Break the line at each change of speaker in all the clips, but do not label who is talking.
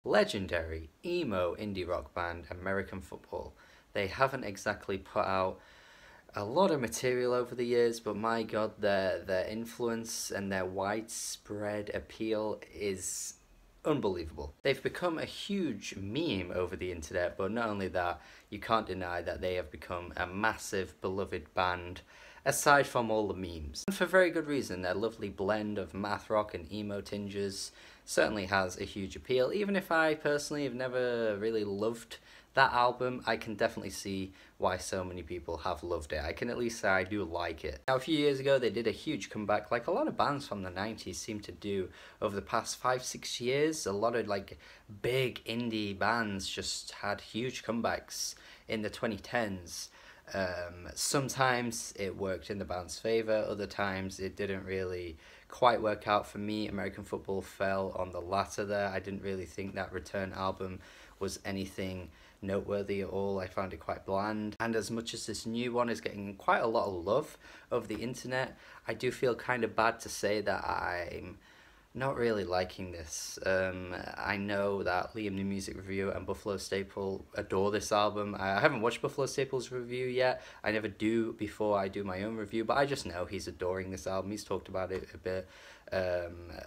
Legendary emo indie rock band American Football. They haven't exactly put out a lot of material over the years, but my god, their influence and their widespread appeal is unbelievable. They've become a huge meme over the internet, but not only that, you can't deny that they have become a massive beloved band aside from all the memes. And for very good reason. Their lovely blend of math rock and emo tinges certainly has a huge appeal. Even if I personally have never really loved that album, I can definitely see why so many people have loved it. I can at least say I do like it. Now, a few years ago, they did a huge comeback, like a lot of bands from the 90s seem to do over the past 5-6 years. A lot of like big indie bands just had huge comebacks in the 2010s. Sometimes it worked in the band's favour, other times it didn't really quite work out for me. American Football fell on the latter there. I didn't really think that Return album was anything noteworthy at all. I found it quite bland, and as much as this new one is getting quite a lot of love over the internet, I do feel kind of bad to say that I'm not really liking this. I know that Liam the Music Review and Buffalo Staple adore this album. I haven't watched Buffalo Staple's review yet. I never do before I do my own review, but I just know he's adoring this album. He's talked about it a bit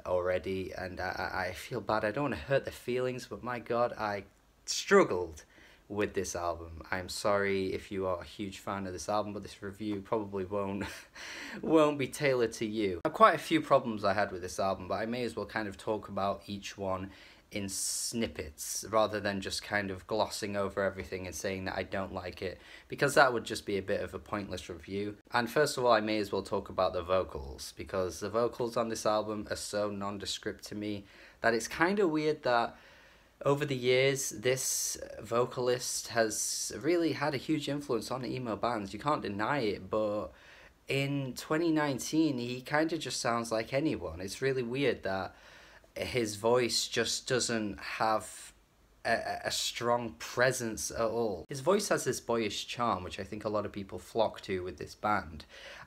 already, and I feel bad. I don't want to hurt their feelings, but my god, I struggled with this album. I'm sorry if you are a huge fan of this album, but this review probably won't be tailored to you. Now, quite a few problems I had with this album, but I may as well kind of talk about each one in snippets rather than just kind of glossing over everything and saying that I don't like it, because that would just be a bit of a pointless review. And first of all, I may as well talk about the vocals, because the vocals on this album are so nondescript to me that it's kind of weird that over the years, this vocalist has really had a huge influence on emo bands. You can't deny it, but in 2019, he kind of just sounds like anyone. It's really weird that his voice just doesn't have a strong presence at all. His voice has this boyish charm, which I think a lot of people flock to with this band.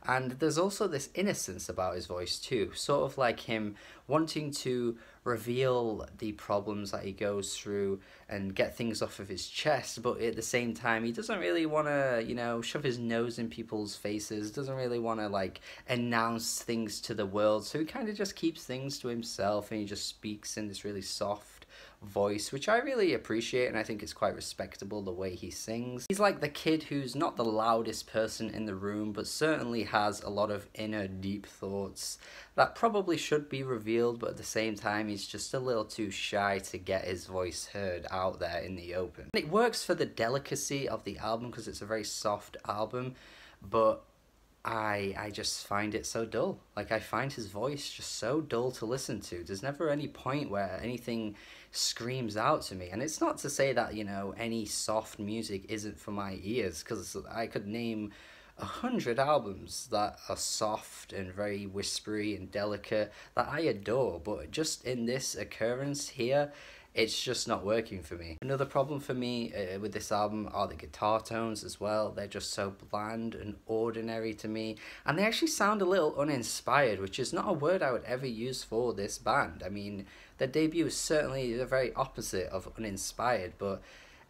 And there's also this innocence about his voice too, sort of like him wanting to reveal the problems that he goes through and get things off of his chest, but at the same time he doesn't really want to, you know, shove his nose in people's faces, doesn't really want to like announce things to the world, so he kind of just keeps things to himself and he just speaks in this really soft voice, which I really appreciate, and I think it's quite respectable the way he sings. He's like the kid who's not the loudest person in the room, but certainly has a lot of inner deep thoughts that probably should be revealed, but at the same time he's just a little too shy to get his voice heard out there in the open. And it works for the delicacy of the album because it's a very soft album, but I just find it so dull. Like, I find his voice just so dull to listen to. There's never any point where anything screams out to me. And it's not to say that, you know, any soft music isn't for my ears, because I could name 100 albums that are soft and very whispery and delicate that I adore, but just in this occurrence here, it's just not working for me. Another problem for me with this album are the guitar tones as well. They're just so bland and ordinary to me, and they actually sound a little uninspired, which is not a word I would ever use for this band. I mean, their debut is certainly the very opposite of uninspired, but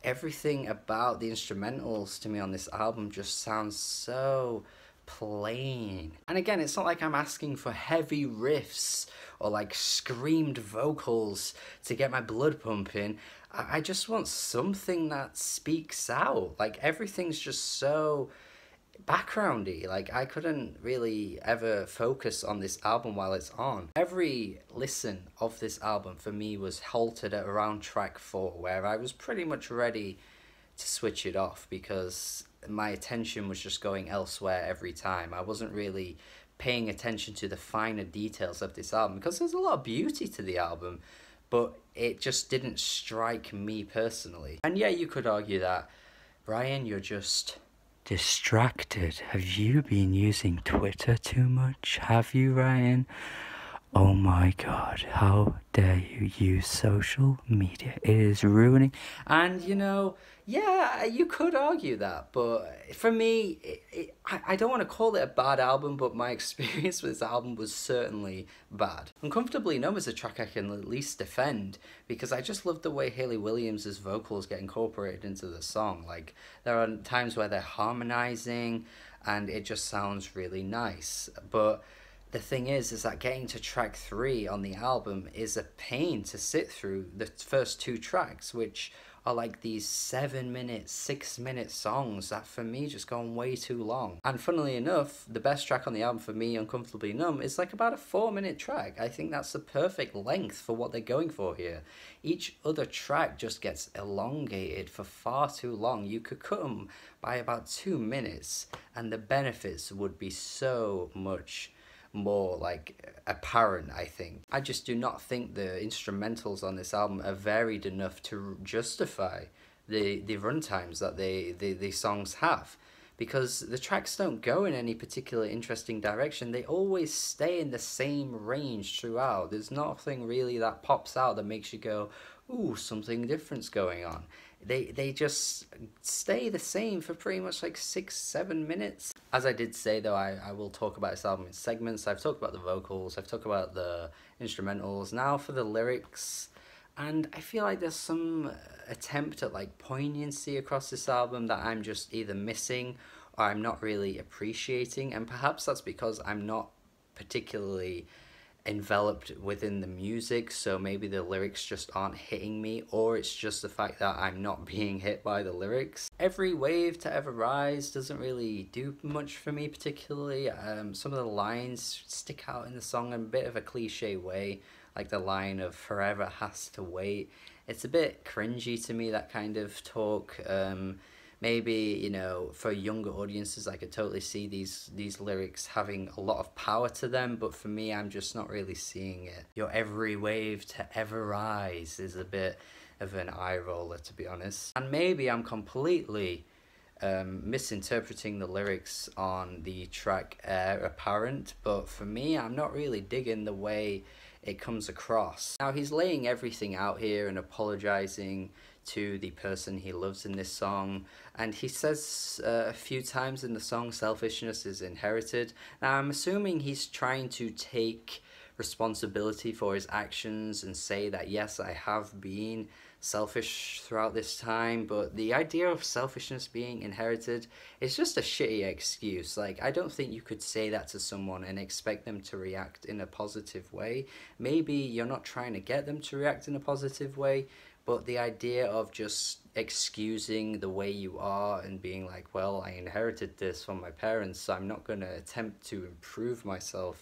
everything about the instrumentals to me on this album just sounds so plain. And again, it's not like I'm asking for heavy riffs or like screamed vocals to get my blood pumping. I just want something that speaks out. Like, everything's just so backgroundy. Like, I couldn't really ever focus on this album while it's on. Every listen of this album for me was halted at around track 4, where I was pretty much ready to switch it off because my attention was just going elsewhere every time. I wasn't really paying attention to the finer details of this album, because there's a lot of beauty to the album, but it just didn't strike me personally. And yeah, you could argue that, Ryan, you're just distracted. Have you been using Twitter too much? Have you, Ryan? Oh my god, how dare you use social media? It is ruining. And yeah, you could argue that, but for me, I don't want to call it a bad album, but my experience with this album was certainly bad. Uncomfortably Numb is a track I can at least defend because I just love the way Hayley Williams' vocals get incorporated into the song. Like, there are times where they're harmonizing and it just sounds really nice. But the thing is that getting to track 3 on the album is a pain to sit through the first 2 tracks, which are like these 7 minute, 6 minute songs that for me just go on way too long. And funnily enough, the best track on the album for me, Uncomfortably Numb, is like about a 4 minute track. I think that's the perfect length for what they're going for here. Each other track just gets elongated for far too long. You could cut them by about 2 minutes and the benefits would be so much more like apparent. I think I just do not think the instrumentals on this album are varied enough to justify the runtimes that the songs have, because the tracks don't go in any particular interesting direction. They always stay in the same range throughout. There's nothing really that pops out that makes you go, ooh, something different's going on. They just stay the same for pretty much like 6-7 minutes. As I did say though, I will talk about this album in segments. I've talked about the vocals, I've talked about the instrumentals, now for the lyrics. And I feel like there's some attempt at like poignancy across this album that I'm just either missing or I'm not really appreciating, and perhaps that's because I'm not particularly enveloped within the music, so maybe the lyrics just aren't hitting me, or it's just the fact that I'm not being hit by the lyrics. Every wave to ever rise doesn't really do much for me particularly. Some of the lines stick out in the song in a bit of a cliche way, like the line of forever has to wait. It's a bit cringy to me, that kind of talk. Maybe, for younger audiences, I could totally see these lyrics having a lot of power to them, but for me, I'm just not really seeing it. Your every wave to ever rise is a bit of an eye roller, to be honest. And maybe I'm completely misinterpreting the lyrics on the track Air Apparent, but for me, I'm not really digging the way it comes across. Now, he's laying everything out here and apologizing to the person he loves in this song, and he says a few times in the song selfishness is inherited. Now, I'm assuming he's trying to take responsibility for his actions and say that yes, I have been selfish throughout this time, but the idea of selfishness being inherited is just a shitty excuse. Like, I don't think you could say that to someone and expect them to react in a positive way. Maybe you're not trying to get them to react in a positive way, but the idea of just excusing the way you are and being like, well, I inherited this from my parents, so I'm not going to attempt to improve myself,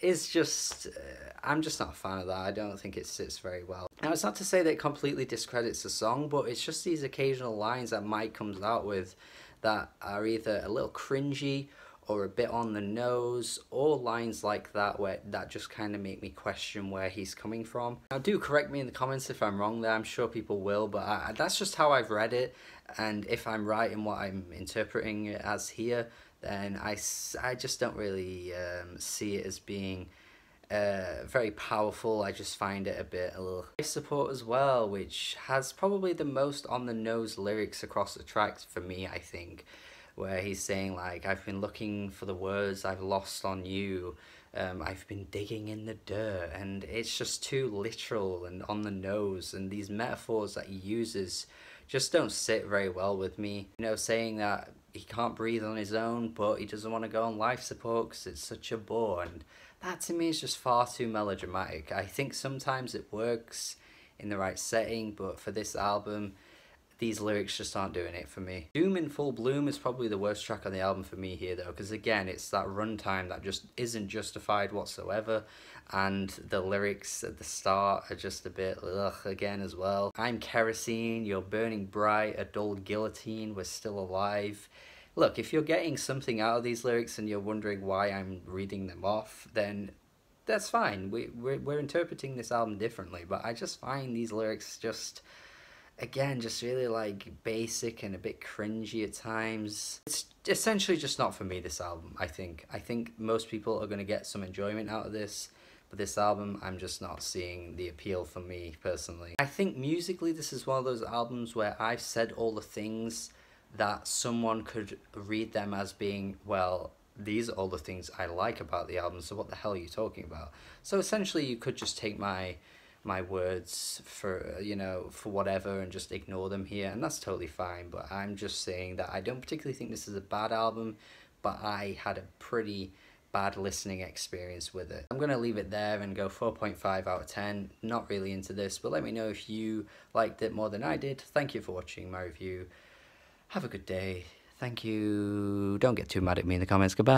is just, I'm just not a fan of that. I don't think it sits very well. Now, it's not to say that it completely discredits the song, but it's just these occasional lines that Mike comes out with that are either a little cringy or a bit on the nose, or lines like that where that just kind of make me question where he's coming from. Now, do correct me in the comments if I'm wrong there. I'm sure people will, but that's just how I've read it, and if I'm right in what I'm interpreting it as here, then I just don't really see it as being very powerful. I just find it a bit life support as well, which has probably the most on the nose lyrics across the tracks for me, I think, where he's saying like, I've been looking for the words I've lost on you, I've been digging in the dirt, and it's just too literal and on the nose, and these metaphors that he uses just don't sit very well with me. Saying that he can't breathe on his own, but he doesn't want to go on life support because it's such a bore, and that to me is just far too melodramatic. I think sometimes it works in the right setting, but for this album, these lyrics just aren't doing it for me. Doom in Full Bloom is probably the worst track on the album for me here though, because again, it's that runtime that just isn't justified whatsoever, and the lyrics at the start are just a bit ugh again as well. I'm kerosene, you're burning bright, a dull guillotine, we're still alive. Look, if you're getting something out of these lyrics and you're wondering why I'm reading them off, then that's fine. We're interpreting this album differently, but I just find these lyrics just, again, just really like basic and a bit cringy at times. It's essentially just not for me, this album, I think. I think most people are going to get some enjoyment out of this, but this album, I'm just not seeing the appeal for me personally. I think musically this is one of those albums where I've said all the things that someone could read them as being, well, these are all the things I like about the album, so what the hell are you talking about? So essentially you could just take my words for, you know, for whatever and just ignore them here, and that's totally fine. But I'm just saying that I don't particularly think this is a bad album, but I had a pretty bad listening experience with it. I'm gonna leave it there and go 4.5 out of 10. Not really into this, but let me know if you liked it more than I did. Thank you for watching my review. Have a good day. Thank you. Don't get too mad at me in the comments. Goodbye.